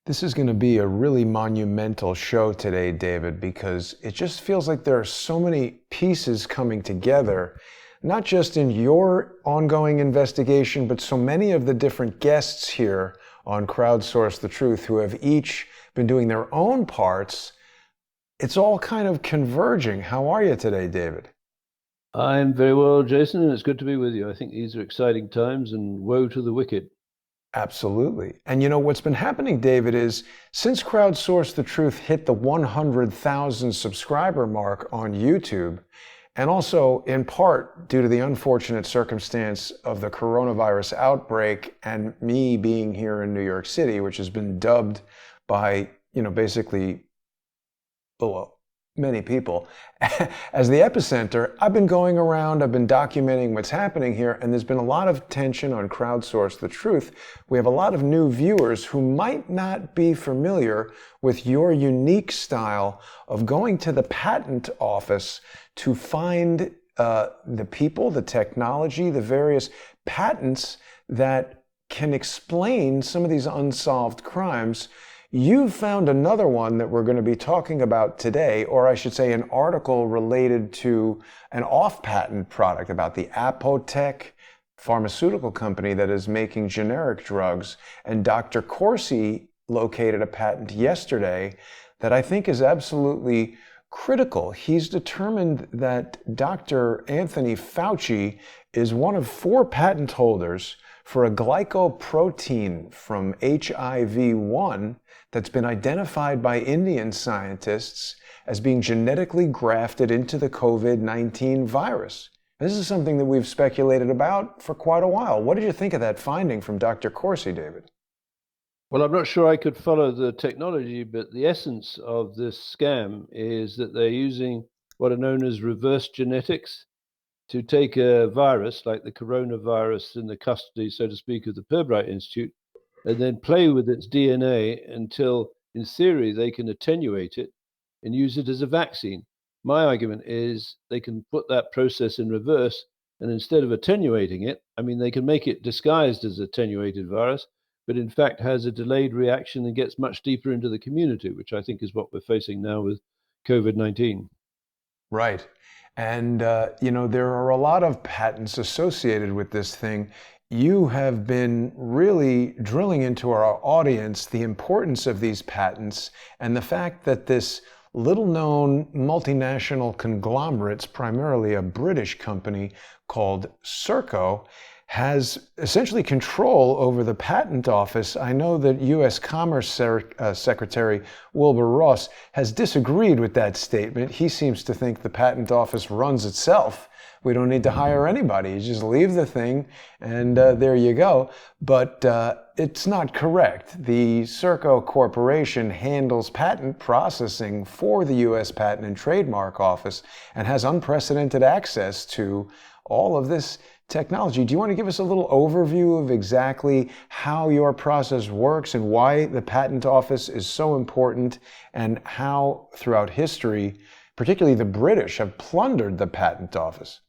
This is going to be a really monumental show today, David, because it just feels like there are so many pieces coming together, not just in your ongoing investigation, but so many of the different guests here on Crowdsource the Truth who have each been doing their own parts. It's all kind of converging. How are you today, David? I'm very well, Jason, and it's good to be with you. I think these are exciting times, and woe to the wicked. Absolutely. And you know what's been happening, David, is since Crowdsource the Truth hit the 100,000 subscriber mark on YouTube, and also in part due to the unfortunate circumstance of the coronavirus outbreak and me being here in New York City, which has been dubbed by, basically below many people as the epicenter. I've been going around, I've been documenting what's happening here, and there's been a lot of tension on Crowdsource the Truth. We have a lot of new viewers who might not be familiar with your unique style of going to the patent office to find the people, the technology, the various patents that can explain some of these unsolved crimes. You've found another one that we're going to be talking about today, or I should say an article related to an off-patent product about the Apotek pharmaceutical company that is making generic drugs. And Dr. Corsi located a patent yesterday that I think is absolutely critical. He's determined that Dr. Anthony Fauci is one of 4 patent holders for a glycoprotein from HIV-1 that's been identified by Indian scientists as being genetically grafted into the COVID-19 virus. This is something that we've speculated about for quite a while. What did you think of that finding from Dr. Corsi, David? Well, I'm not sure I could follow the technology, but the essence of this scam is that they're using what are known as reverse genetics to take a virus like the coronavirus in the custody, so to speak, of the Pirbright Institute, and then play with its DNA until, in theory, they can attenuate it and use it as a vaccine. My argument is they can put that process in reverse, and instead of attenuating it, they can make it disguised as attenuated virus, but in fact has a delayed reaction and gets much deeper into the community, which I think is what we're facing now with COVID-19. Right. And, there are a lot of patents associated with this thing. You have been really drilling into our audience the importance of these patents and the fact that this little-known multinational conglomerate, primarily a British company called Serco, has essentially control over the patent office. I know that U.S. Commerce Secretary Wilbur Ross has disagreed with that statement. He seems to think the patent office runs itself. We don't need to hire anybody. You just leave the thing and there you go. But it's not correct. The Serco Corporation handles patent processing for the U.S. Patent and Trademark Office and has unprecedented access to all of this technology. Do you want to give us a little overview of exactly how your process works and why the patent office is so important and how throughout history, particularly the British, have plundered the patent office?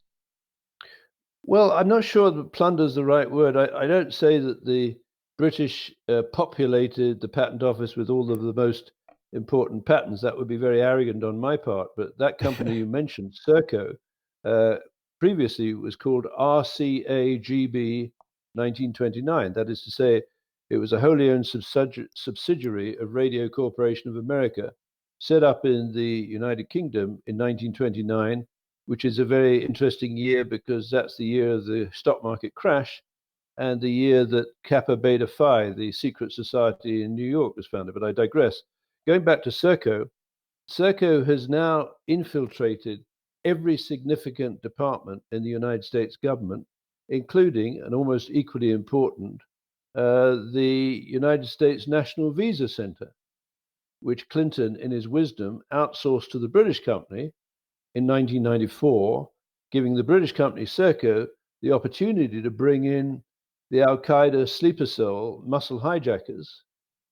Well, I'm not sure that plunder is the right word. I don't say that the British populated the patent office with all of the most important patents. That would be very arrogant on my part. But that company you mentioned, Serco, uh, previously was called RCAGB 1929. That is to say, it was a wholly owned subsidiary of Radio Corporation of America, set up in the United Kingdom in 1929, which is a very interesting year because that's the year of the stock market crash and the year that Kappa Beta Phi, the secret society in New York, was founded. But I digress. Going back to Serco, Serco has now infiltrated every significant department in the United States government, including, and almost equally important, the United States National Visa Center, which Clinton, in his wisdom, outsourced to the British company in 1994, giving the British company Serco the opportunity to bring in the Al Qaeda sleeper cell muscle hijackers,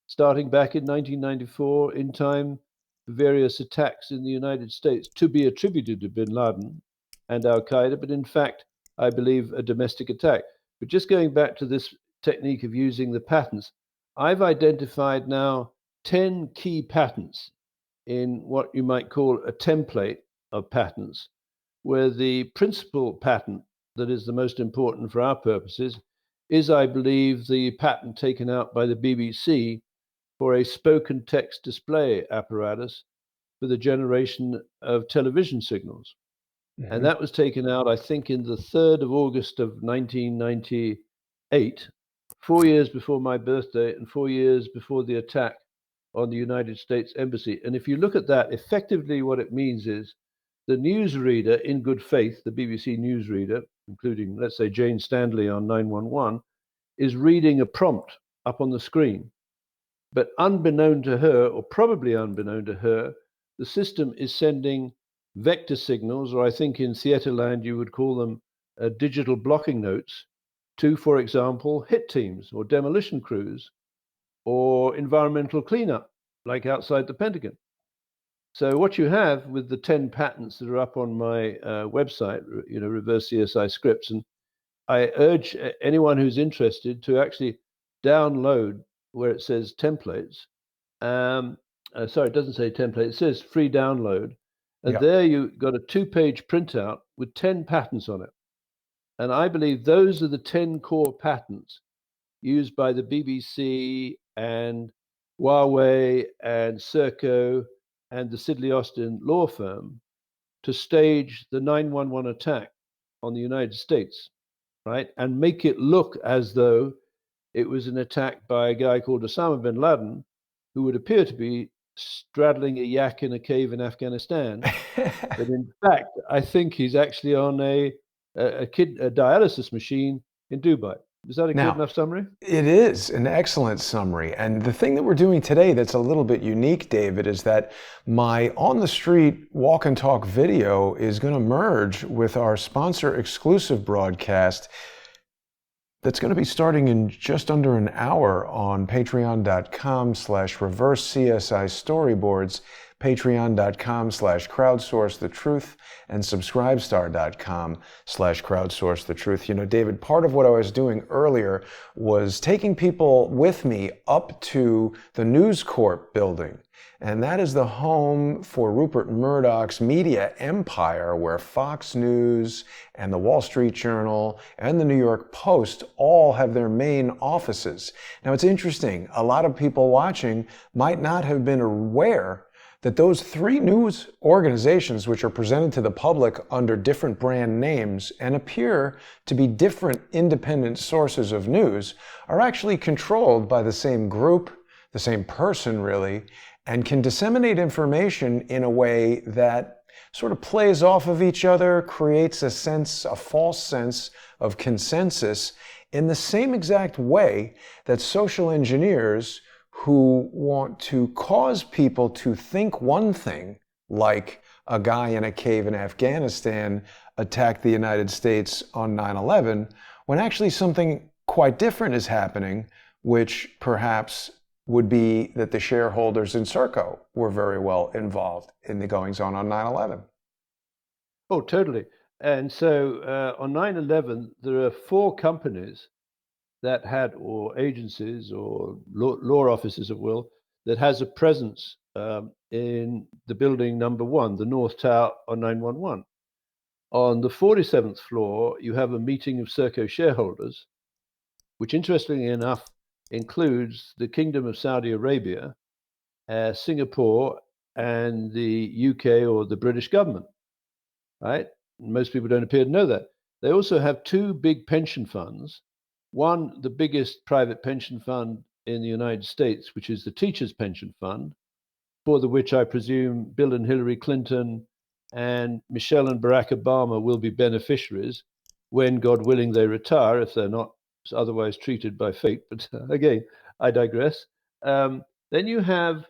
starting back in 1994, in time for various attacks in the United States to be attributed to bin Laden and Al Qaeda, but in fact, I believe a domestic attack. But just going back to this technique of using the patents, I've identified now 10 key patents in what you might call a template of patents, where the principal patent that is the most important for our purposes is, I believe, the patent taken out by the BBC for a spoken text display apparatus for the generation of television signals. And that was taken out, I think, in the 3rd of August of 1998, 4 years before my birthday and 4 years before the attack on the United States Embassy. And if you look at that, effectively what it means is the newsreader, in good faith, the BBC newsreader, including, let's say, Jane Stanley on 911, is reading a prompt up on the screen. But unbeknown to her, or probably unbeknown to her, the system is sending vector signals, or I think in theaterland you would call them digital blocking notes, to, for example, hit teams or demolition crews or environmental cleanup, like outside the Pentagon. So what you have with the 10 patents that are up on my website, reverse CSI scripts, and I urge anyone who's interested to actually download where it says templates. Sorry, it doesn't say template, it says free download. And there you got a 2-page printout with 10 patents on it. And I believe those are the 10 core patents used by the BBC and Huawei and Serco and the Sidley Austin law firm to stage the 911 attack on the United States, right? And make it look as though it was an attack by a guy called Osama bin Laden, who would appear to be straddling a yak in a cave in Afghanistan. But in fact, I think he's actually on a dialysis machine in Dubai. Is that a good enough summary? It is an excellent summary. And the thing that we're doing today that's a little bit unique, David, is that my on the street walk and talk video is going to merge with our sponsor exclusive broadcast that's going to be starting in just under an hour on patreon.com/reverse CSI storyboards, patreon.com/crowdsourcethetruth, and subscribestar.com/crowdsourcethetruth. You know, David, part of what I was doing earlier was taking people with me up to the News Corp building. And that is the home for Rupert Murdoch's media empire, where Fox News and the Wall Street Journal and the New York Post all have their main offices. Now, it's interesting. A lot of people watching might not have been aware that those 3 news organizations, which are presented to the public under different brand names and appear to be different independent sources of news, are actually controlled by the same group, the same person really, and can disseminate information in a way that sort of plays off of each other, creates a false sense of consensus in the same exact way that social engineers who want to cause people to think one thing, like a guy in a cave in Afghanistan attacked the United States on 9/11, when actually something quite different is happening, which perhaps would be that the shareholders in Serco were very well involved in the goings-on on 9/11. Oh, totally. And so on 9/11, there are 4 companies that had, or agencies or law offices, if will, that has a presence in the building number 1, the North Tower on 911. On the 47th floor, you have a meeting of Serco shareholders, which interestingly enough includes the Kingdom of Saudi Arabia, Singapore, and the UK or the British government, right? Most people don't appear to know that. They also have 2 big pension funds. One, the biggest private pension fund in the United States, which is the Teachers Pension Fund, for which I presume Bill and Hillary Clinton and Michelle and Barack Obama will be beneficiaries when, God willing, they retire, if they're not otherwise treated by fate. But again, I digress. Then you have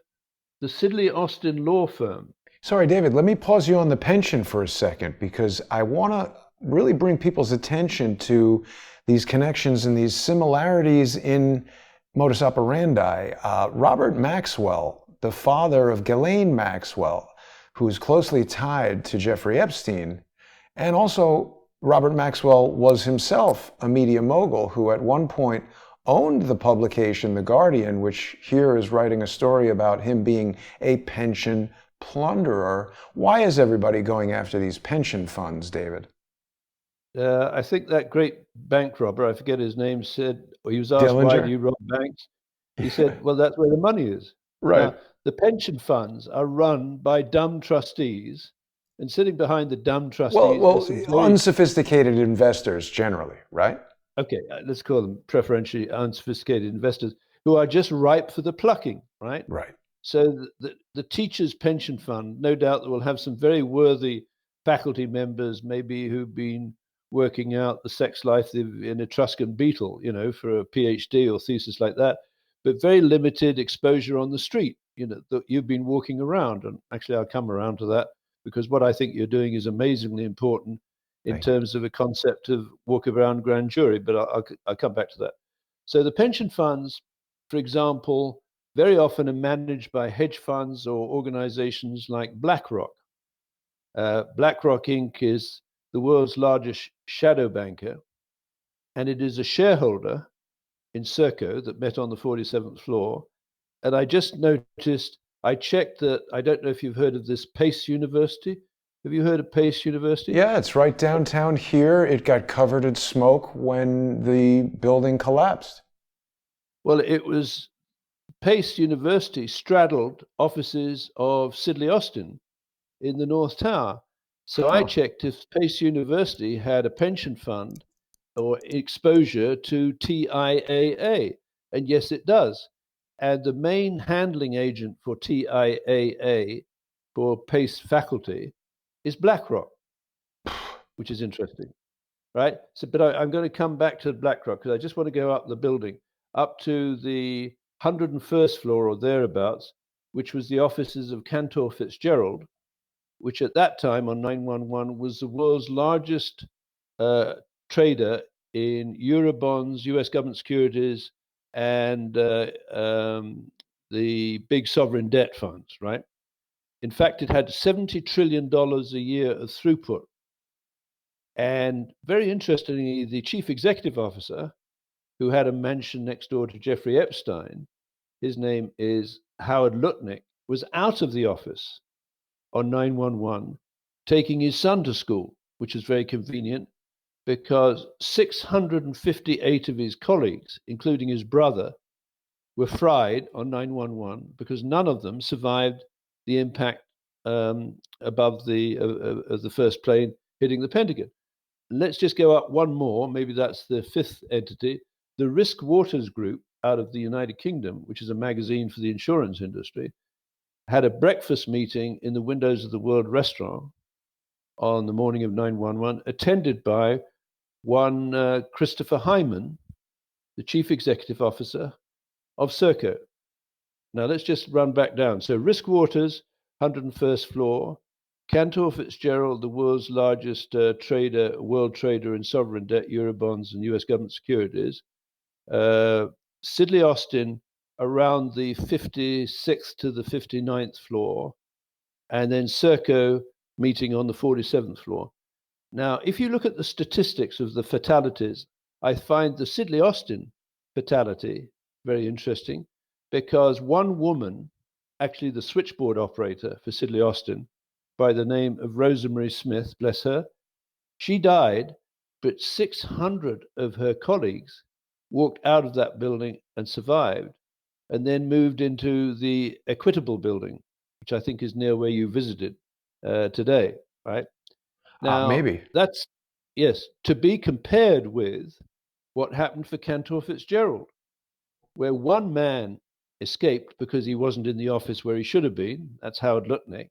the Sidley Austin law firm. Sorry, David, let me pause you on the pension for a second, because I want to really bring people's attention to these connections and these similarities in modus operandi. Robert Maxwell, the father of Ghislaine Maxwell, who's closely tied to Jeffrey Epstein, and also Robert Maxwell was himself a media mogul who at one point owned the publication The Guardian, which here is writing a story about him being a pension plunderer. Why is everybody going after these pension funds, David? I think that great bank robber, I forget his name, said, or he was asked, why do Dillinger? you rob banks? He said, well, that's where the money is. Right. Now, the pension funds are run by dumb trustees, and sitting behind the dumb trustees are Well, some very, unsophisticated investors generally, right? okay, let's call them preferentially unsophisticated investors who are just ripe for the plucking, right? Right. So the teachers' pension fund, no doubt, will have some very worthy faculty members, maybe who've been working out the sex life in an Etruscan beetle, for a PhD or thesis like that, but very limited exposure on the street. That you've been walking around, and actually, I'll come around to that because what I think you're doing is amazingly important in Thank you. terms of a concept of walk around grand jury. But I'll come back to that. So the pension funds, for example, very often are managed by hedge funds or organizations like BlackRock. BlackRock Inc. is the world's largest shadow banker, and it is a shareholder in Serco that met on the 47th floor. And I just noticed, I checked that, I don't know if you've heard of this Pace University. Have you heard of Pace University? Yeah, it's right downtown here. It got covered in smoke when the building collapsed. Well, it was Pace University straddled offices of Sidley Austin in the North Tower. So I Huh. checked if Pace University had a pension fund or exposure to TIAA. And yes, it does. And the main handling agent for TIAA for Pace faculty is BlackRock, which is interesting, right? So, but I'm going to come back to BlackRock because I just want to go up the building, up to the 101st floor or thereabouts, which was the offices of Cantor Fitzgerald, which at that time on 911 was the world's largest trader in Eurobonds, US government securities, and the big sovereign debt funds, right? In fact, it had $70 trillion a year of throughput. And very interestingly, the chief executive officer, who had a mansion next door to Jeffrey Epstein, his name is Howard Lutnick, was out of the office on 911, taking his son to school, which is very convenient because 658 of his colleagues, including his brother, were fried on 911 because none of them survived the impact above the first plane hitting the Pentagon. Let's just go up one more. Maybe that's the fifth entity. The Risk Waters Group out of the United Kingdom, which is a magazine for the insurance industry, had a breakfast meeting in the windows of the World Restaurant on the morning of 911, attended by one Christopher Hyman, the chief executive officer of Serco. Now let's just run back down. So Risk Waters, 101st floor, Cantor Fitzgerald, the world's largest world trader in sovereign debt, Eurobonds, and US government securities. Sidley Austin, around the 56th to the 59th floor, and then Serco meeting on the 47th floor. Now, if you look at the statistics of the fatalities, I find the Sidley Austin fatality very interesting because one woman, actually the switchboard operator for Sidley Austin, by the name of Rosemary Smith, bless her, she died, but 600 of her colleagues walked out of that building and survived, and then moved into the Equitable building, which I think is near where you visited today, right? Now, Maybe. that's, yes, to be compared with what happened for Cantor Fitzgerald, where one man escaped because he wasn't in the office where he should have been. That's Howard Lutnick.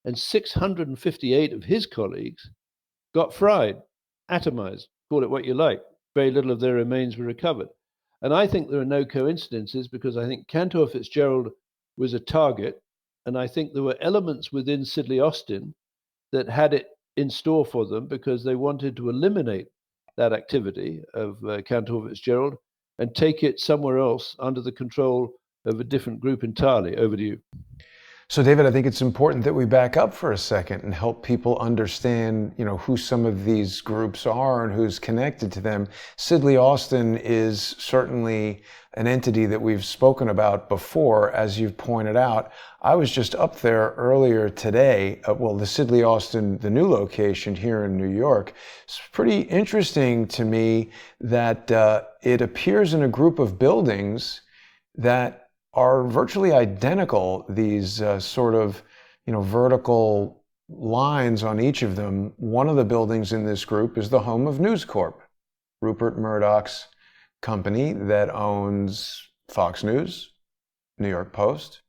And 658 of his colleagues got fried, atomized, call it what you like. Very little of their remains were recovered. And I think there are no coincidences because I think Cantor Fitzgerald was a target. And I think there were elements within Sidley Austin that had it in store for them because they wanted to eliminate that activity of Cantor Fitzgerald and take it somewhere else under the control of a different group entirely. Over to you. So, David, I think it's important that we back up for a second and help people understand, who some of these groups are and who's connected to them. Sidley Austin is certainly an entity that we've spoken about before, as you've pointed out. I was just up there earlier today, the Sidley Austin, the new location here in New York. It's pretty interesting to me that it appears in a group of buildings that are virtually identical, these vertical lines on each of them. One of the buildings in this group is the home of News Corp, Rupert Murdoch's company that owns Fox News, New York Post,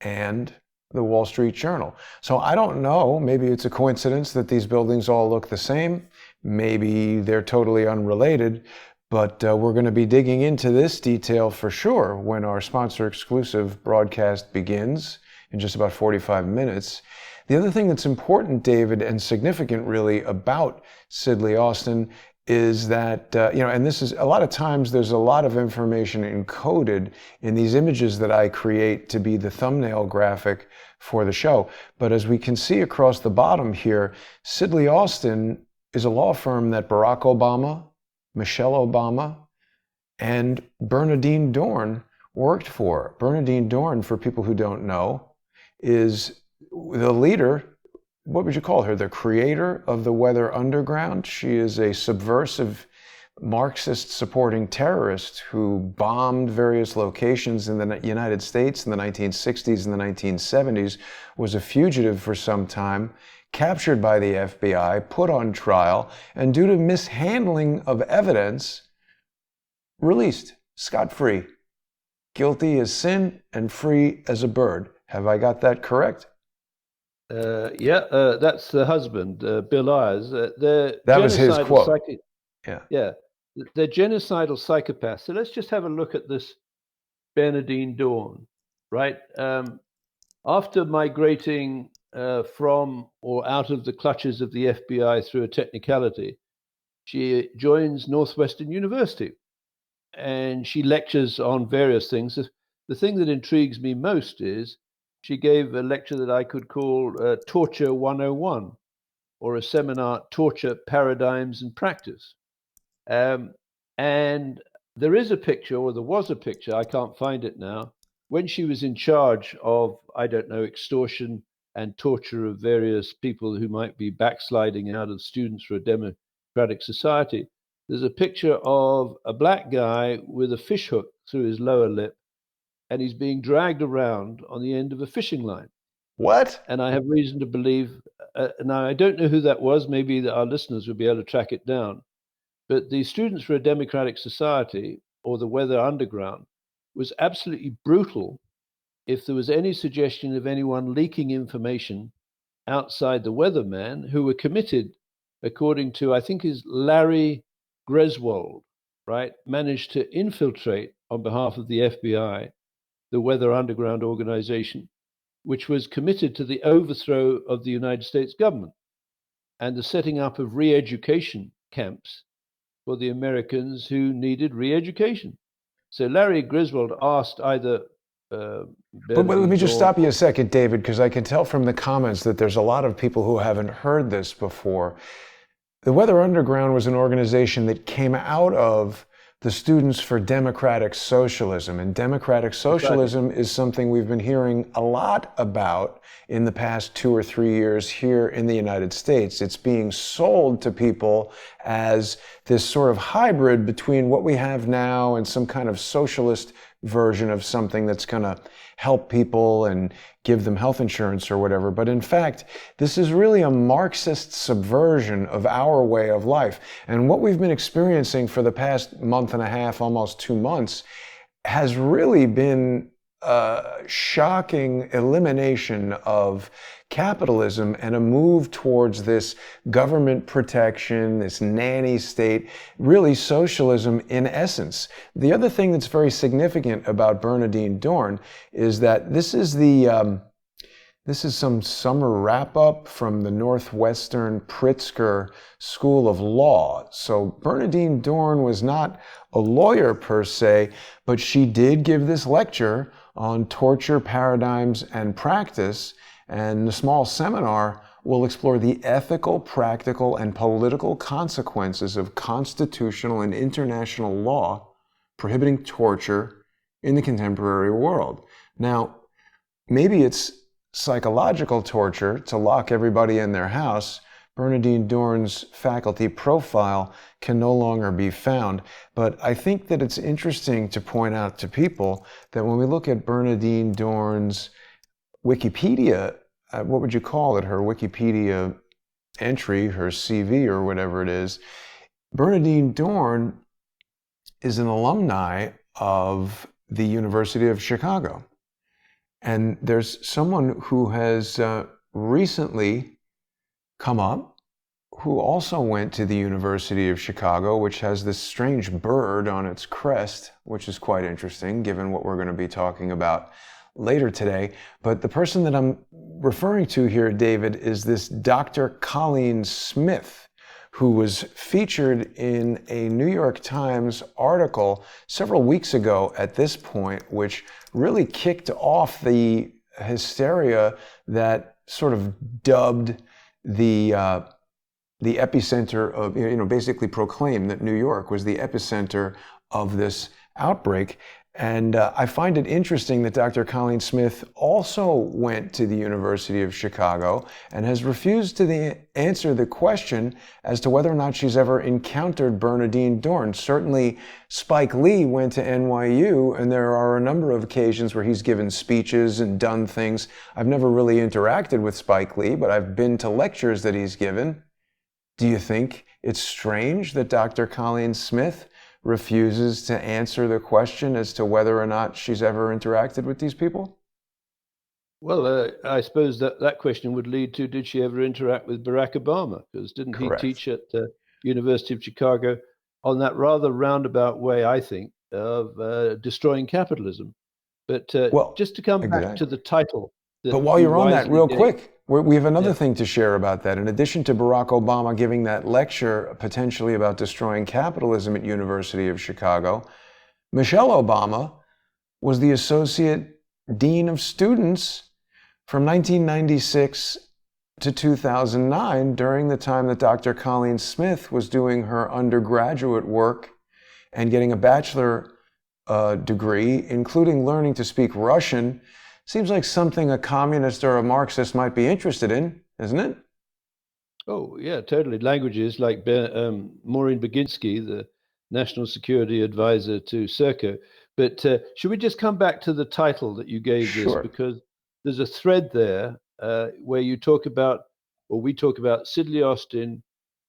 and the Wall Street Journal. So I don't know, maybe it's a coincidence that these buildings all look the same. Maybe they're totally unrelated. But we're going to be digging into this detail for sure when our sponsor exclusive broadcast begins in just about 45 minutes. The other thing that's important, David, and significant really about Sidley Austin is that, and this is a lot of times there's a lot of information encoded in these images that I create to be the thumbnail graphic for the show. But as we can see across the bottom here, Sidley Austin is a law firm that Barack Obama, Michelle Obama, and Bernardine Dohrn worked for. Bernardine Dohrn, for people who don't know, is the leader, what would you call her? The creator of the Weather Underground. She is a subversive Marxist supporting terrorist who bombed various locations in the United States in the 1960s and the 1970s, was a fugitive for some time, captured by the FBI, put on trial, and due to mishandling of evidence, released scot-free. Guilty as sin and free as a bird. Have I got that correct? That's the husband, Bill Ayers. That was his quote. Yeah, they're genocidal psychopaths. So let's just have a look at this Bernardine Dohrn, right? After migrating from or out of the clutches of the FBI through a technicality, she joins Northwestern University and she lectures on various things. The thing that intrigues me most is she gave a lecture that I could call Torture 101, or a seminar, Torture Paradigms and Practice. And there is a picture, or there was a picture, I can't find it now, when she was in charge of, extortion and torture of various people who might be backsliding out of Students for a Democratic Society. There's a picture of a black guy with a fish hook through his lower lip, and he's being dragged around on the end of a fishing line. What? And I have reason to believe, now I don't know who that was, maybe our listeners would be able to track it down, but the Students for a Democratic Society, or the Weather Underground, was absolutely brutal if there was any suggestion of anyone leaking information outside the weatherman, who were committed, according to, I think is Larry Greswold, right, managed to infiltrate on behalf of the FBI, the Weather Underground organization, which was committed to the overthrow of the United States government and the setting up of re-education camps for the Americans who needed re-education. So Larry Griswold asked either... But let me just stop you a second, David, because I can tell from the comments that there's a lot of people who haven't heard this before. The Weather Underground was an organization that came out of the Students for Democratic Socialism. And democratic socialism is something we've been hearing a lot about in the past 2 or 3 years here in the United States. It's being sold to people as this sort of hybrid between what we have now and some kind of socialist version of something that's going to help people and give them health insurance or whatever. But in fact, this is really a Marxist subversion of our way of life. And what we've been experiencing for the past month and a half, almost 2 months, has really been a shocking elimination of capitalism and a move towards this government protection, this nanny state, really socialism in essence. The other thing that's very significant about Bernardine Dohrn is that this is the This is some summer wrap-up from the Northwestern Pritzker School of Law. So Bernadine Dorn was not a lawyer per se, but she did give this lecture on torture paradigms and practice, and the small seminar will explore the ethical, practical, and political consequences of constitutional and international law prohibiting torture in the contemporary world. Now, maybe it's psychological torture to lock everybody in their house. Bernadine Dorn's faculty profile can no longer be found. But I think that it's interesting to point out to people that when we look at Bernadine Dorn's Wikipedia, what would you call it, her Wikipedia entry, her CV or whatever it is, Bernadine Dorn is an alumni of the University of Chicago. And there's someone who has recently come up who also went to the University of Chicago, which has this strange bird on its crest, which is quite interesting given what we're going to be talking about later today. But the person that I'm referring to here, David, is this Dr. Colleen Smith, who was featured in a New York Times article several weeks ago at this point, which really kicked off the hysteria that sort of dubbed the epicenter of, basically proclaimed that New York was the epicenter of this outbreak. And I find it interesting that Dr. Colleen Smith also went to the University of Chicago and has refused to answer the question as to whether or not she's ever encountered Bernadine Dorn. Certainly, Spike Lee went to NYU, and there are a number of occasions where he's given speeches and done things. I've never really interacted with Spike Lee, but I've been to lectures that he's given. Do you think it's strange that Dr. Colleen Smith refuses to answer the question as to whether or not she's ever interacted with these people? Well, I suppose that question would lead to, did she ever interact with Barack Obama? Because didn't Correct. he teach at the University of Chicago on that rather roundabout way, I think, of destroying capitalism? But Well, just to come back to the title. But while you're on that, real quick, we have another Yeah. thing to share about that. In addition to Barack Obama giving that lecture potentially about destroying capitalism at University of Chicago, Michelle Obama was the Associate Dean of Students from 1996 to 2009, during the time that Dr. Colleen Smith was doing her undergraduate work and getting a bachelor degree, including learning to speak Russian. Seems like something a communist or a Marxist might be interested in, isn't it? Oh, yeah, totally. Languages like Maureen Baginski, the National Security Advisor to Serco. But should we just come back to the title that you gave this? Sure. Because there's a thread there where you talk about, or we talk about, Sidley Austin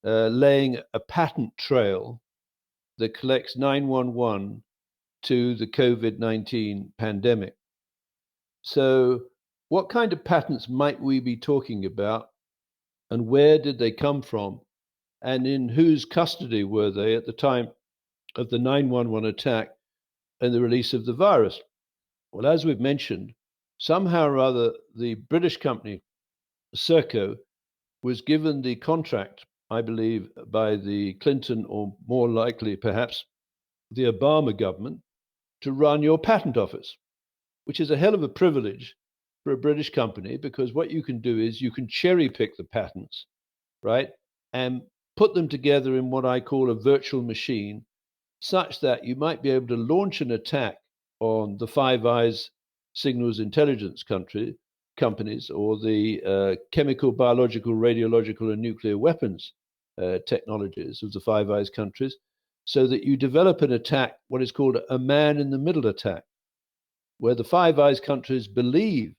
laying a patent trail that collects 911 to the COVID-19 pandemic. So what kind of patents might we be talking about, and where did they come from, and in whose custody were they at the time of the 911 attack and the release of the virus? Well, as we've mentioned, somehow or other, the British company Serco was given the contract, I believe, by the Clinton, or more likely perhaps the Obama government, to run your patent office, which is a hell of a privilege for a British company, because what you can do is you can cherry pick the patents, right, and put them together in what I call a virtual machine, such that you might be able to launch an attack on the Five Eyes signals intelligence companies, or the chemical, biological, radiological, and nuclear weapons technologies of the Five Eyes countries, so that you develop an attack, what is called a man-in-the-middle attack, where the Five Eyes countries believe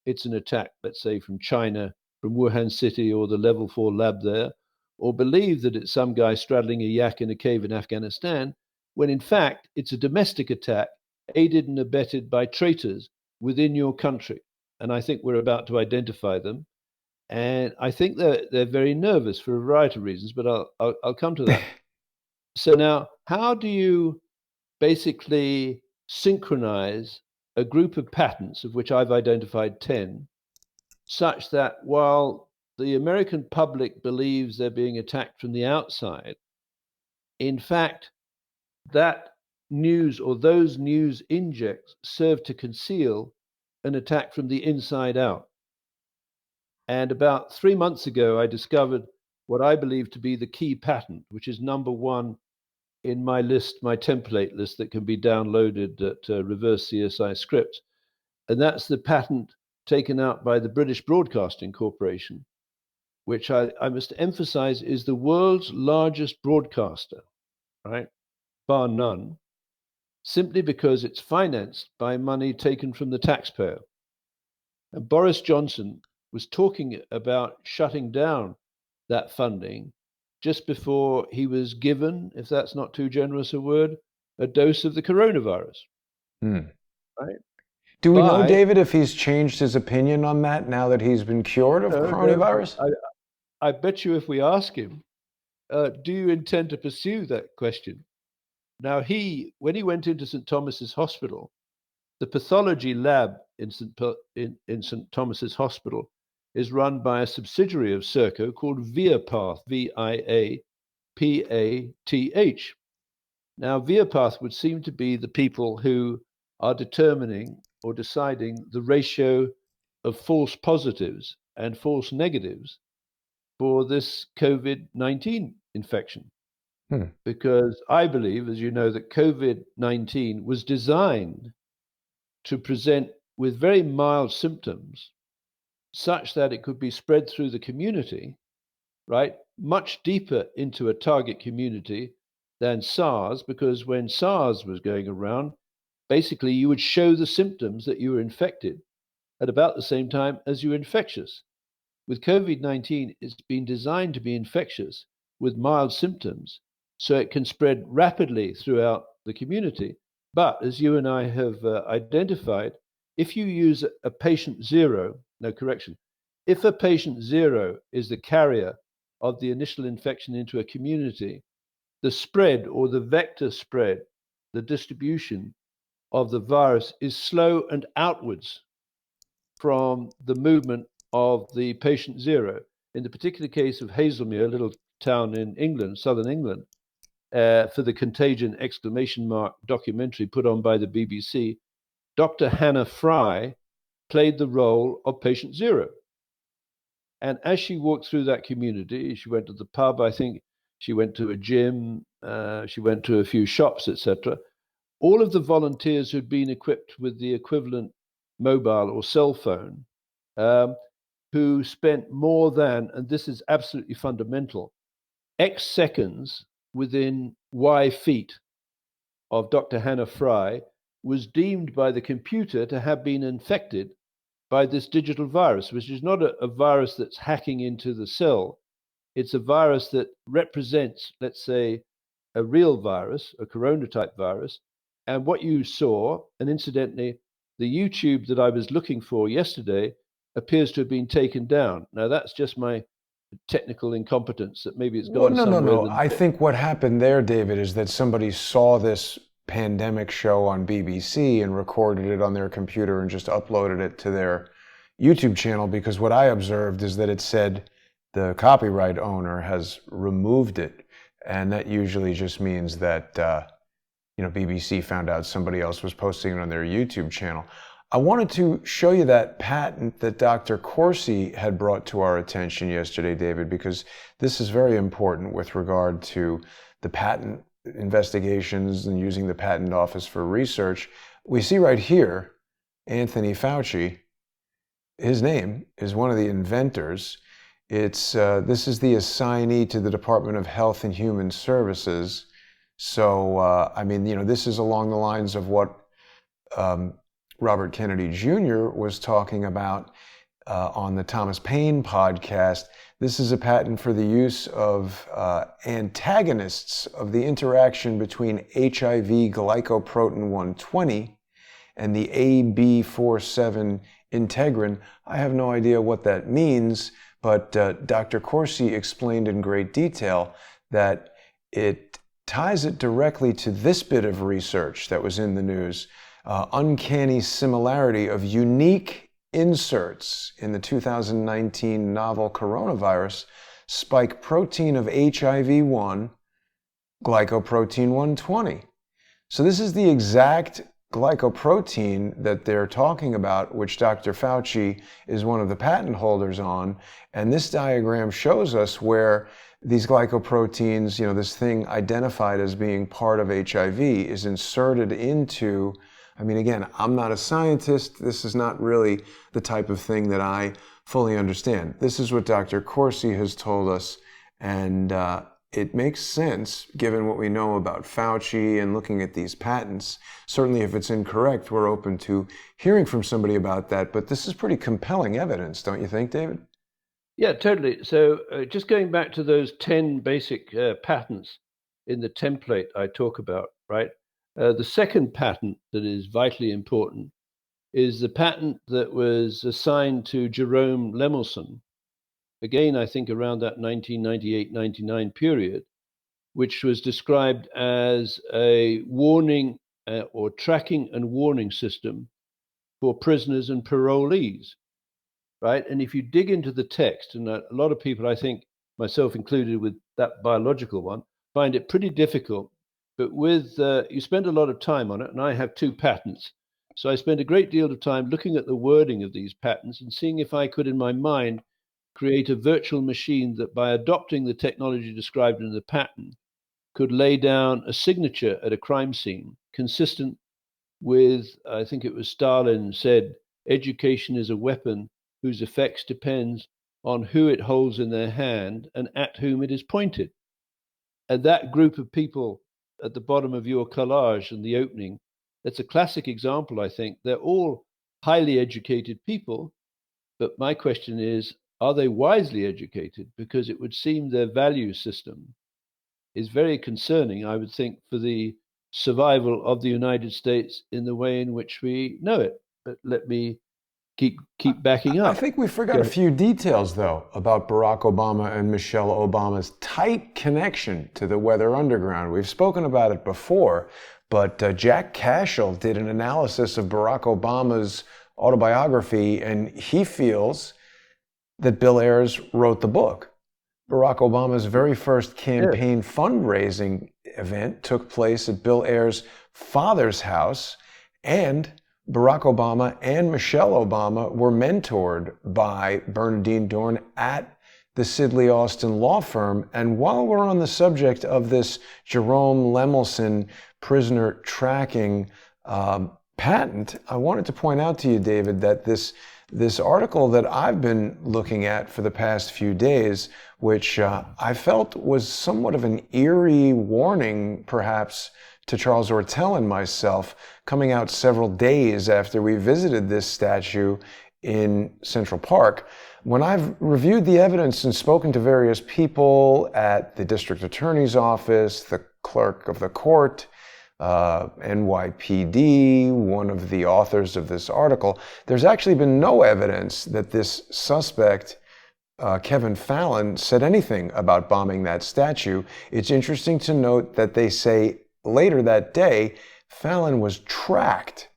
it's an attack, let's say from China, from Wuhan City or the Level 4 lab there, or believe that it's some guy straddling a yak in a cave in Afghanistan, when in fact it's a domestic attack aided and abetted by traitors within your country. And I think we're about to identify them. And I think they're very nervous for a variety of reasons, but I'll come to that. So now, how do you basically synchronize a group of patents, of which I've identified 10, such that while the American public believes they're being attacked from the outside, in fact, that news or those news injects serve to conceal an attack from the inside out. And about 3 months ago, I discovered what I believe to be the key patent, which is number one in my list, my template list that can be downloaded at Reverse CSI Scripts. And that's the patent taken out by the British Broadcasting Corporation, which I must emphasize is the world's largest broadcaster, right? Bar none, simply because it's financed by money taken from the taxpayer. And Boris Johnson was talking about shutting down that funding just before he was given, if that's not too generous a word, a dose of the coronavirus. Hmm. Right? Do we know, David, if he's changed his opinion on that now that he's been cured of coronavirus? I bet you if we ask him, do you intend to pursue that question? Now, when he went into St. Thomas's Hospital, the pathology lab in St. Thomas's Hospital is run by a subsidiary of Serco called Viapath, Viapath. Now, Viapath would seem to be the people who are determining or deciding the ratio of false positives and false negatives for this COVID-19 infection. Because I believe, as you know, that COVID-19 was designed to present with very mild symptoms such that it could be spread through the community, right, much deeper into a target community than SARS, because when SARS was going around, basically you would show the symptoms that you were infected at about the same time as you were infectious. With COVID-19, it's been designed to be infectious with mild symptoms, so it can spread rapidly throughout the community. But as you and I have identified, if you use a patient zero, if a patient zero is the carrier of the initial infection into a community, the spread or the vector spread, the distribution of the virus is slow and outwards from the movement of the patient zero. In the particular case of Hazelmere, a little town in England, southern England, for the Contagion ! Documentary put on by the BBC, Dr. Hannah Fry played the role of patient zero. And as she walked through that community, she went to the pub, I think, she went to a gym, she went to a few shops, etc. All of the volunteers who'd been equipped with the equivalent mobile or cell phone, who spent more than, and this is absolutely fundamental, X seconds within Y feet of Dr. Hannah Fry, was deemed by the computer to have been infected by this digital virus, which is not a virus that's hacking into the cell. It's a virus that represents, let's say, a real virus, a corona type virus. And what you saw, and incidentally, the YouTube that I was looking for yesterday appears to have been taken down. Now, that's just my technical incompetence that maybe it's gone somewhere. No. I think what happened there, David, is that somebody saw this pandemic show on BBC and recorded it on their computer and just uploaded it to their YouTube channel, because what I observed is that it said the copyright owner has removed it. And that usually just means that, BBC found out somebody else was posting it on their YouTube channel. I wanted to show you that patent that Dr. Corsi had brought to our attention yesterday, David, because this is very important with regard to the patent investigations and using the patent office for research. We see right here, Anthony Fauci, his name is one of the inventors. This is the assignee to the Department of Health and Human Services. So, this is along the lines of what Robert Kennedy Jr. was talking about on the Thomas Paine podcast. This is a patent for the use of antagonists of the interaction between HIV glycoprotein 120 and the AB47 integrin. I have no idea what that means, but Dr. Corsi explained in great detail that it ties it directly to this bit of research that was in the news. Uncanny similarity of unique inserts in the 2019 novel coronavirus spike protein of HIV-1, glycoprotein 120. So this is the exact glycoprotein that they're talking about, which Dr. Fauci is one of the patent holders on. And this diagram shows us where these glycoproteins, this thing identified as being part of HIV, is inserted into, again, I'm not a scientist. This is not really the type of thing that I fully understand. This is what Dr. Corsi has told us, and it makes sense given what we know about Fauci and looking at these patents. Certainly, if it's incorrect, we're open to hearing from somebody about that, but this is pretty compelling evidence, don't you think, David? Yeah, totally. So just going back to those 10 basic patents in the template I talk about, right? The second patent that is vitally important is the patent that was assigned to Jerome Lemelson, again, I think around that 1998-99 period, which was described as a warning or tracking and warning system for prisoners and parolees. Right? And if you dig into the text, and a lot of people, I think, myself included with that biological one, find it pretty difficult. But you spend a lot of time on it, and I have 2 patents. So I spent a great deal of time looking at the wording of these patents and seeing if I could, in my mind, create a virtual machine that, by adopting the technology described in the patent, could lay down a signature at a crime scene consistent with, I think it was Stalin said, education is a weapon whose effects depends on who it holds in their hand and at whom it is pointed. And that group of people at the bottom of your collage and the opening, that's a classic example, I think. They're all highly educated people, but my question is, are they wisely educated? Because it would seem their value system is very concerning, I would think, for the survival of the United States in the way in which we know it. But let me keep backing up. I think we forgot a few details, though, about Barack Obama and Michelle Obama's tight connection to the Weather Underground. We've spoken about it before, but Jack Cashel did an analysis of Barack Obama's autobiography, and he feels that Bill Ayers wrote the book. Barack Obama's very first campaign fundraising event took place at Bill Ayers' father's house, and Barack Obama and Michelle Obama were mentored by Bernardine Dorn at the Sidley Austin law firm. And while we're on the subject of this Jerome Lemelson prisoner tracking patent, I wanted to point out to you, David, that this article that I've been looking at for the past few days, which I felt was somewhat of an eerie warning, perhaps, to Charles Ortel and myself, coming out several days after we visited this statue in Central Park. When I've reviewed the evidence and spoken to various people at the district attorney's office, the clerk of the court, NYPD, one of the authors of this article, there's actually been no evidence that this suspect, Kevin Fallon, said anything about bombing that statue. It's interesting to note that they say later that day, Fallon was tracked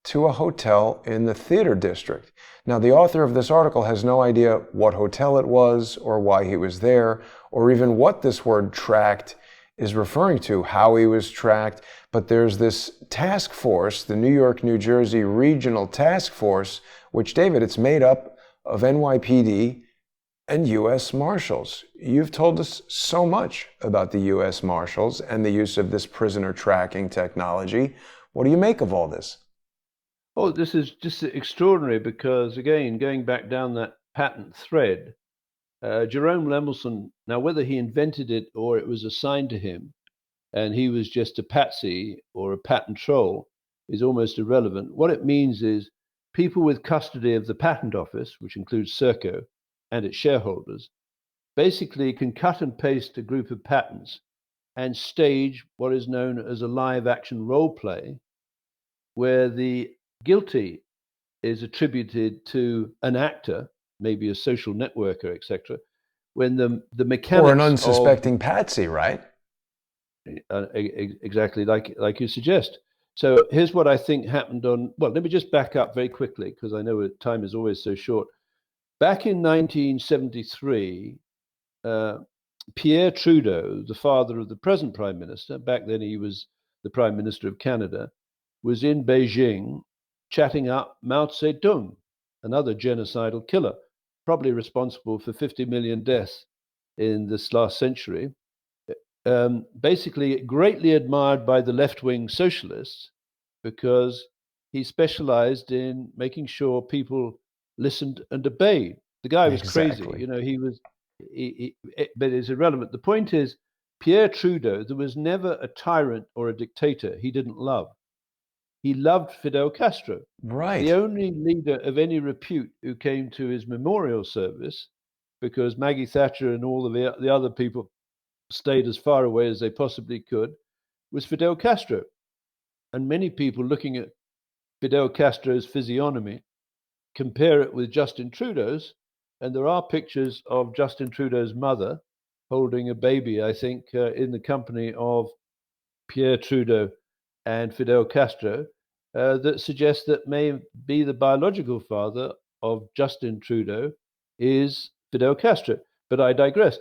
to a hotel in the theater district. Now, the author of this article has no idea what hotel it was or why he was there, or even what this word tracked is referring to, how he was tracked. But there's this task force, the New York, New Jersey Regional Task Force, which, David, it's made up of NYPD and U.S. Marshals. You've told us so much about the U.S. Marshals and the use of this prisoner tracking technology. What do you make of all this? Oh, this is just extraordinary because, again, going back down that patent thread, Jerome Lemelson, now whether he invented it or it was assigned to him and he was just a patsy or a patent troll is almost irrelevant. What it means is people with custody of the patent office, which includes Serco and its shareholders, basically can cut and paste a group of patents and stage what is known as a live action role play, where the guilty is attributed to an actor, maybe a social networker, etc., when the mechanics or an unsuspecting patsy, right? Exactly like you suggest. So here's what I think happened on. Well, let me just back up very quickly because I know time is always so short. Back in 1973, Pierre Trudeau, the father of the present prime minister, back then he was the prime minister of Canada, was in Beijing chatting up Mao Zedong, another genocidal killer, probably responsible for 50 million deaths in this last century. Basically, greatly admired by the left wing socialists because he specialized in making sure people listened and obeyed. The guy was crazy. Exactly. But it's irrelevant. The point is, Pierre Trudeau, there was never a tyrant or a dictator he didn't love. He loved Fidel Castro. Right. The only leader of any repute who came to his memorial service, because Maggie Thatcher and all of the other people stayed as far away as they possibly could, was Fidel Castro. And many people looking at Fidel Castro's physiognomy compare it with Justin Trudeau's, and there are pictures of Justin Trudeau's mother holding a baby, I think, in the company of Pierre Trudeau and Fidel Castro, that suggests that maybe the biological father of Justin Trudeau is Fidel Castro. But I digress.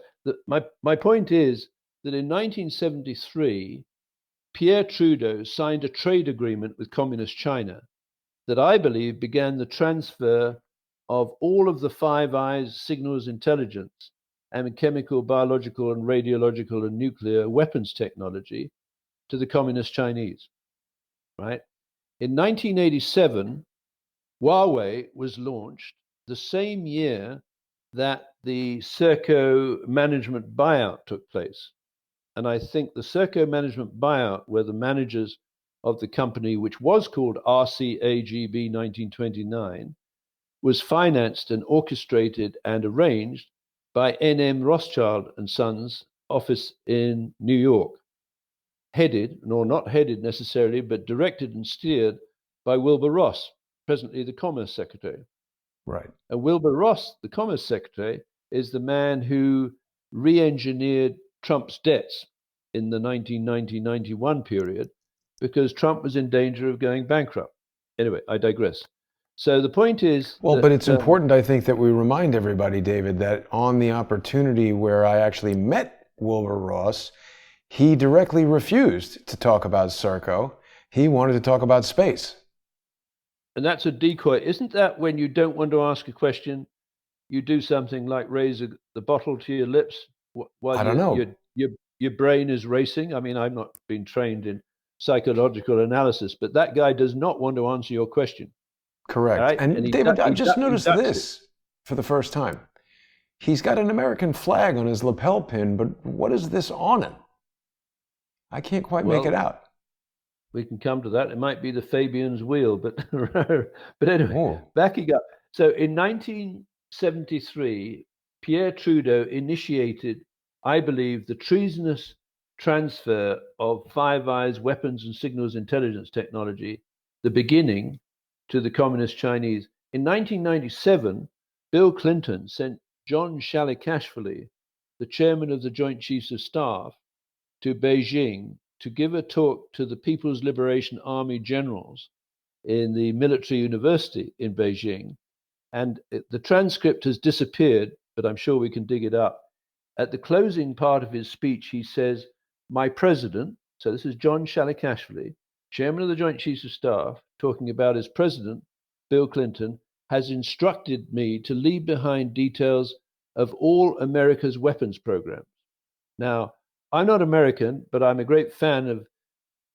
My point is that in 1973, Pierre Trudeau signed a trade agreement with Communist China that I believe began the transfer of all of the Five Eyes signals intelligence and chemical, biological, and radiological and nuclear weapons technology to the Communist Chinese, right? In 1987, Huawei was launched the same year that the Serco management buyout took place. And I think the Serco management buyout, where the managers of the company, which was called RCAGB 1929, was financed and orchestrated and arranged by NM Rothschild and Sons office in New York, headed, nor not headed necessarily, but directed and steered by Wilbur Ross, presently the Commerce Secretary. Right. And Wilbur Ross, the Commerce Secretary, is the man who re-engineered Trump's debts in the 1990-91 period because Trump was in danger of going bankrupt. Anyway, I digress. So the point is Well, that, but it's important, I think, that we remind everybody, David, that on the opportunity where I actually met Wilbur Ross, he directly refused to talk about Serco. He wanted to talk about space. and that's a decoy. Isn't that when you don't want to ask a question, you do something like raise the bottle to your lips while I don't know. your brain is racing? I mean, I've not been trained in psychological analysis, but that guy does not want to answer your question. All Correct. right, and And David, I've just he noticed ducks it. this for the first time. He's got an American flag on his lapel pin, but what is this on it? I can't quite make it Well, out. we can come to that. It might be the Fabian's wheel, but but anyway, Oh, backing up. So in 1973, Pierre Trudeau initiated, I believe, the treasonous transfer of Five Eyes weapons and signals intelligence technology, the beginning, to the Communist Chinese. In 1997, Bill Clinton sent John Shalikashvili, the chairman of the Joint Chiefs of Staff, to Beijing to give a talk to the People's Liberation Army generals in the military university in Beijing. And the transcript has disappeared, but I'm sure we can dig it up. At the closing part of his speech, he says, "My president," so this is John Shalikashvili, chairman of the Joint Chiefs of Staff, talking about his president, Bill Clinton, "has instructed me to leave behind details of all America's weapons programs." Now, I'm not American, but I'm a great fan of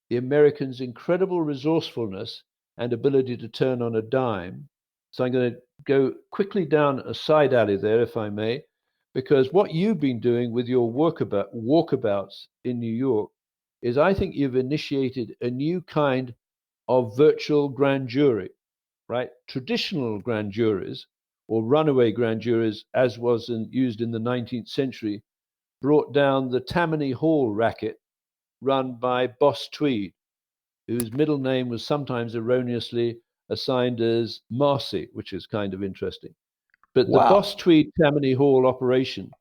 the Americans' incredible resourcefulness and ability to turn on a dime. So I'm going to go quickly down a side alley there, if I may, because what you've been doing with your walkabouts in New York is I think you've initiated a new kind of virtual grand jury, right? Traditional grand juries or runaway grand juries, as was used in the 19th century, brought down the Tammany Hall racket run by Boss Tweed, whose middle name was sometimes erroneously assigned as Marcy, which is kind of interesting. But the Boss wow. Tweed Tammany Hall operation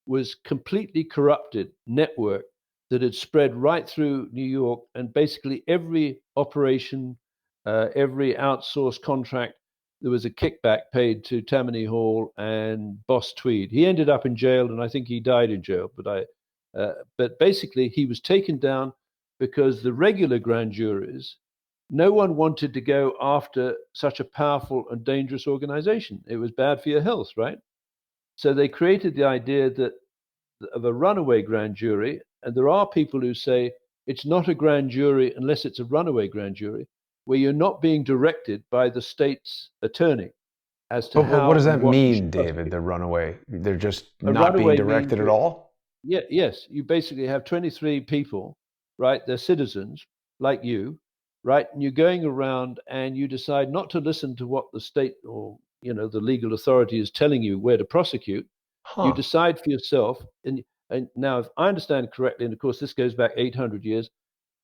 was completely corrupted network that had spread right through New York, and basically every operation, every outsourced contract, there was a kickback paid to Tammany Hall and Boss Tweed. He ended up in jail, and I think he died in jail. But basically, he was taken down because the regular grand juries, no one wanted to go after such a powerful and dangerous organization. It was bad for your health, right? So they created the idea that of a runaway grand jury, and there are people who say it's not a grand jury unless it's a runaway grand jury, where you're not being directed by the state's attorney as to But what how does and that what you mean, should David, prosecute. the runaway? They're just A not being runaway means directed at all? yeah, yes, you basically have 23 people, right? They're citizens like you, right? And you're going around and you decide not to listen to what the state or the legal authority is telling you where to prosecute. You Huh. decide for yourself. And now, if I understand correctly, and of course this goes back 800 years,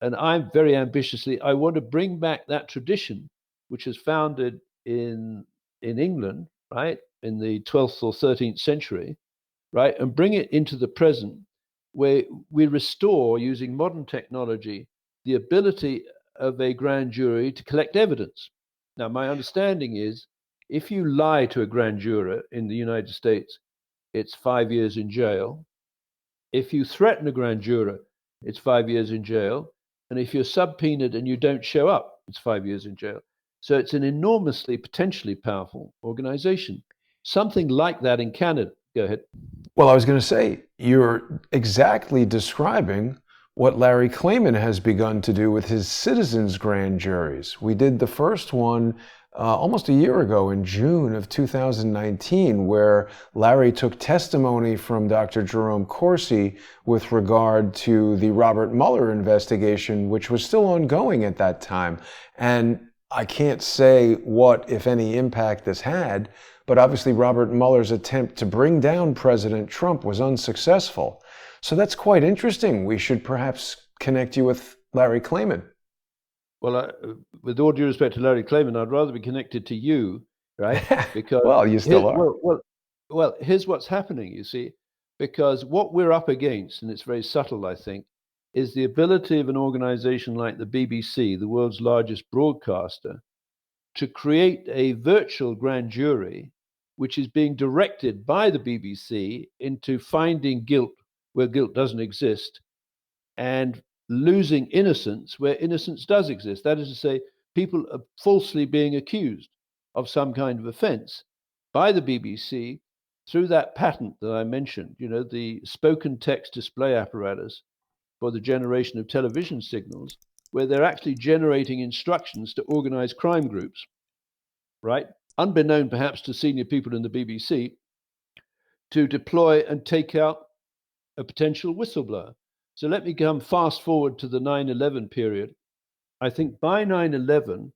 and I'm very ambitiously, I want to bring back that tradition, which is founded in England, right, in the 12th or 13th century, right, and bring it into the present, where we restore, using modern technology, the ability of a grand jury to collect evidence. Now, my understanding is if you lie to a grand juror in the United States, it's 5 years in jail. If you threaten a grand juror, it's 5 years in jail. And if you're subpoenaed and you don't show up, it's 5 years in jail. So it's an enormously potentially powerful organization. Something like that in Canada. Go ahead. Well, I was going to say, you're exactly describing what Larry Klayman has begun to do with his citizens' grand juries. We did the first one almost a year ago in June of 2019, where Larry took testimony from Dr. Jerome Corsi with regard to the Robert Mueller investigation, which was still ongoing at that time. And I can't say what, if any, impact this had, but obviously Robert Mueller's attempt to bring down President Trump was unsuccessful. So that's quite interesting. We should perhaps connect you with Larry Klayman. Well, with all due respect to Larry Klayman, I'd rather be connected to you, right? Because Well, you here, still are. well, here's what's happening. You see, because what we're up against, and it's very subtle, I think, is the ability of an organization like the BBC, the world's largest broadcaster, to create a virtual grand jury, which is being directed by the BBC into finding guilt where guilt doesn't exist, and losing innocence where innocence does exist. That is to say, people are falsely being accused of some kind of offense by the BBC through that patent that I mentioned, the spoken text display apparatus for the generation of television signals, where they're actually generating instructions to organize crime groups, right? Unbeknown perhaps to senior people in the BBC, to deploy and take out a potential whistleblower. So let me come fast forward to the 9/11 period. I think by 9/11,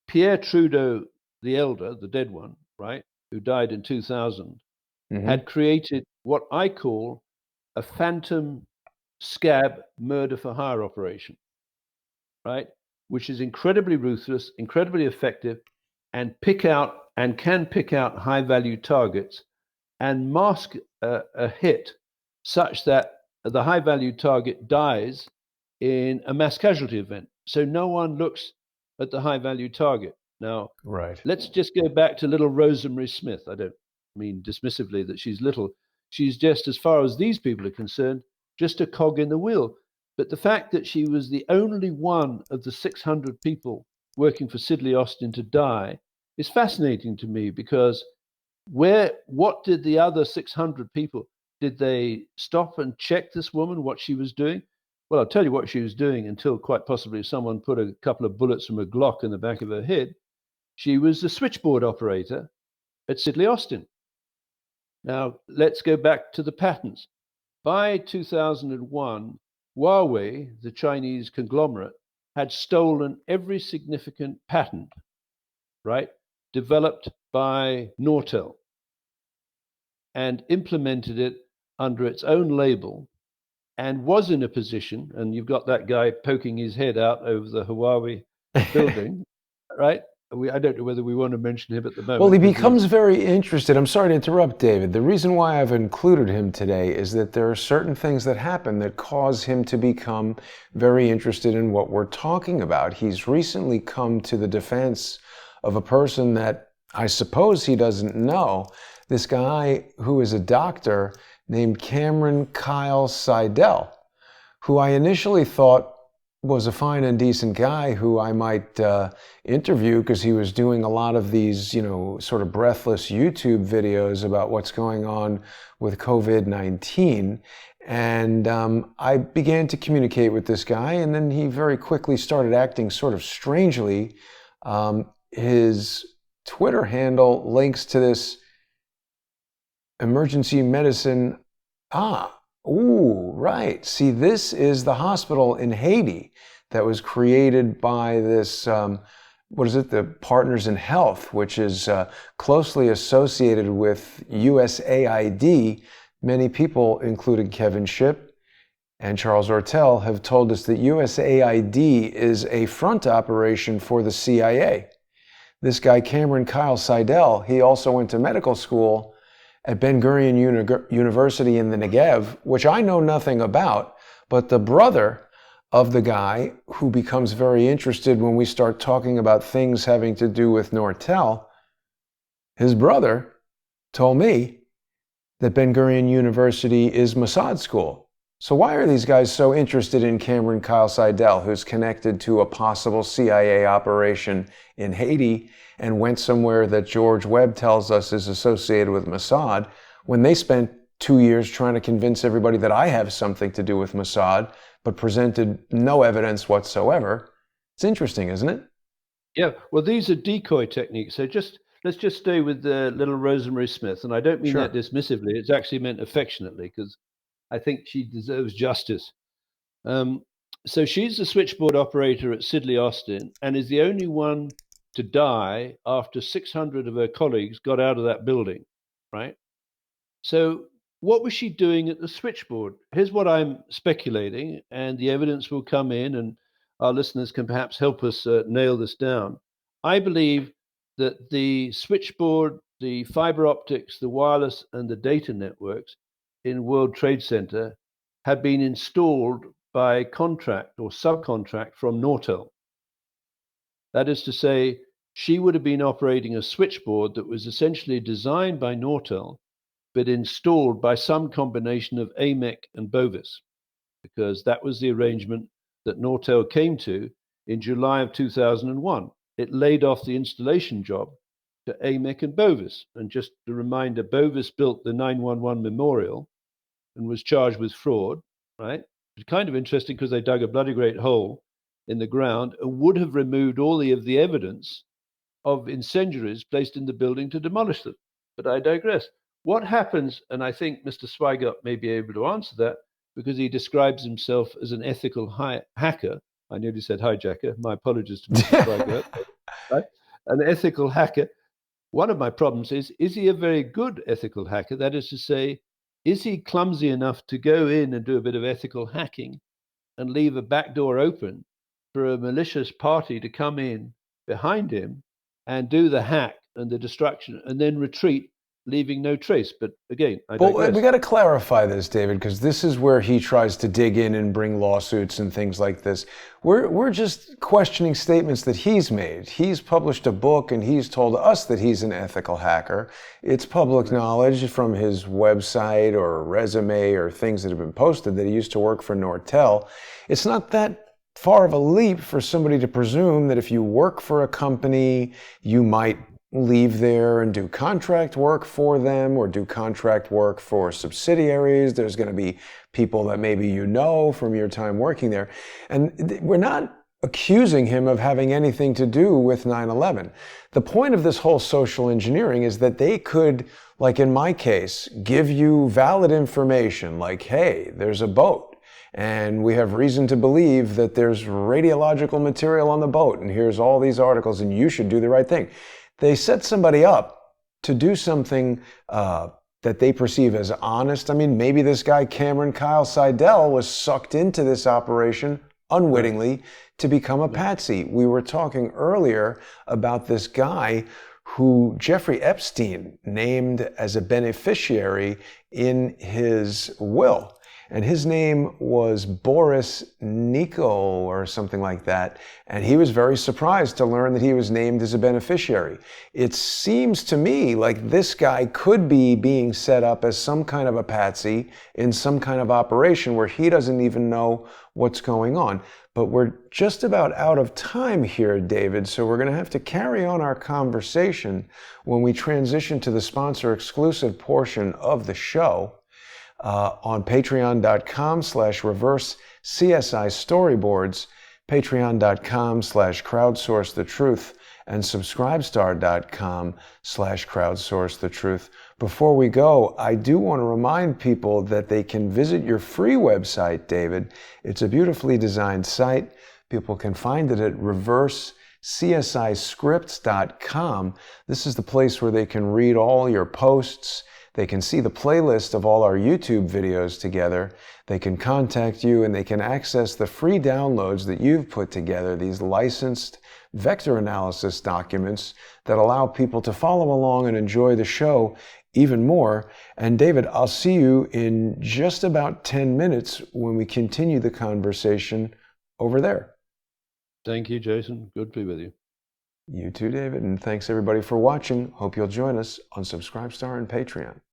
Pierre Trudeau, the elder, the dead one, right, who died in 2000, Hmm. had created what I call a phantom scab murder for hire operation, right, which is incredibly ruthless, incredibly effective, and can pick out high value targets and mask a hit such that the high value target dies in a mass casualty event. So no one looks at the high value target. Now, Right. let's just go back to little Rosemary Smith. I don't mean dismissively that she's little. She's just, as far as these people are concerned, just a cog in the wheel. But the fact that she was the only one of the 600 people working for Sidley Austin to die is fascinating to me, because what did the other 600 people, did they stop and check this woman, what she was doing? Well, I'll tell you what she was doing, until quite possibly someone put a couple of bullets from a Glock in the back of her head. She was the switchboard operator at Sidley Austin. Now, let's go back to the patents. By 2001, Huawei, the Chinese conglomerate, had stolen every significant patent, right, developed by Nortel, and implemented it under its own label, and was in a position, and you've got that guy poking his head out over the Huawei building, right, I don't know whether we want to mention him at the moment. Well, he becomes very interested. I'm sorry to interrupt, David. The reason why I've included him today is that there are certain things that happen that cause him to become very interested in what we're talking about. He's recently come to the defense of a person that I suppose he doesn't know, this guy who is a doctor named Cameron Kyle Sidley, who I initially thought was a fine and decent guy who I might interview because he was doing a lot of these, sort of breathless YouTube videos about what's going on with COVID-19. And I began to communicate with this guy, and then he very quickly started acting sort of strangely. His Twitter handle links to this emergency medicine. Right. See, this is the hospital in Haiti that was created by this, the Partners in Health, which is closely associated with USAID. Many people, including Kevin Shipp and Charles Ortel, have told us that USAID is a front operation for the CIA. This guy, Cameron Kyle Sidley, he also went to medical school at Ben Gurion University in the Negev, which I know nothing about, but the brother of the guy who becomes very interested when we start talking about things having to do with Nortel, his brother told me that Ben Gurion University is Mossad school. So why are these guys so interested in Cameron Kyle Sidley, who's connected to a possible CIA operation in Haiti and went somewhere that George Webb tells us is associated with Mossad, when they spent 2 years trying to convince everybody that I have something to do with Mossad, but presented no evidence whatsoever? It's interesting, isn't it? Yeah, well, these are decoy techniques. So let's just stay with little Rosemary Smith. And I don't mean that dismissively. It's actually meant affectionately, because I think she deserves justice. So she's the switchboard operator at Sidley Austin and is the only one to die after 600 of her colleagues got out of that building, right? So what was she doing at the switchboard? Here's what I'm speculating, and the evidence will come in, and our listeners can perhaps help us nail this down. I believe that the switchboard, the fiber optics, the wireless, and the data networks in World Trade Center had been installed by contract or subcontract from Nortel. That is to say, she would have been operating a switchboard that was essentially designed by Nortel, but installed by some combination of AMEC and Bovis, because that was the arrangement that Nortel came to in July of 2001. It laid off the installation job to AMEC and Bovis. And just a reminder, Bovis built the 911 memorial and was charged with fraud, right? It's kind of interesting because they dug a bloody great hole in the ground and would have removed all of the evidence of incendiaries placed in the building to demolish them. But I digress. What happens, and I think Mr. Swigert may be able to answer that, because he describes himself as an ethical hacker. I nearly said hijacker. My apologies to Mr. Swigert. Right? An ethical hacker. One of my problems is he a very good ethical hacker? That is to say, is he clumsy enough to go in and do a bit of ethical hacking and leave a back door open for a malicious party to come in behind him and do the hack and the destruction and then retreat, leaving no trace? But again, I digress. Well, we got to clarify this, David, because this is where he tries to dig in and bring lawsuits and things like this. We're just questioning statements that he's made. He's published a book and he's told us that he's an ethical hacker. It's public knowledge from his website or resume or things that have been posted that he used to work for Nortel. It's not that far of a leap for somebody to presume that if you work for a company, you might leave there and do contract work for them or do contract work for subsidiaries. There's going to be people that maybe you know from your time working there. And we're not accusing him of having anything to do with 9/11. The point of this whole social engineering is that they could, like in my case, give you valid information like, hey, there's a boat and we have reason to believe that there's radiological material on the boat and here's all these articles and you should do the right thing. They set somebody up to do something that they perceive as honest. I mean, maybe this guy, Cameron Kyle Sidley, was sucked into this operation unwittingly to become a patsy. We were talking earlier about this guy who Jeffrey Epstein named as a beneficiary in his will. And his name was Boris Nico or something like that. And he was very surprised to learn that he was named as a beneficiary. It seems to me like this guy could be being set up as some kind of a patsy in some kind of operation where he doesn't even know what's going on. But we're just about out of time here, David, so we're going to have to carry on our conversation when we transition to the sponsor-exclusive portion of the show. On patreon.com/reverse CSI storyboards, patreon.com/crowdsourcethetruth, and subscribestar.com/crowdsourcethetruth. Before we go, I do want to remind people that they can visit your free website, David. It's a beautifully designed site. People can find it at reversecsiscripts.com. This is the place where they can read all your posts. They can see the playlist of all our YouTube videos together. They can contact you and they can access the free downloads that you've put together, these licensed vector analysis documents that allow people to follow along and enjoy the show even more. And David, I'll see you in just about 10 minutes when we continue the conversation over there. Thank you, Jason. Good to be with you. You too, David. And thanks everybody for watching. Hope you'll join us on Subscribestar and Patreon.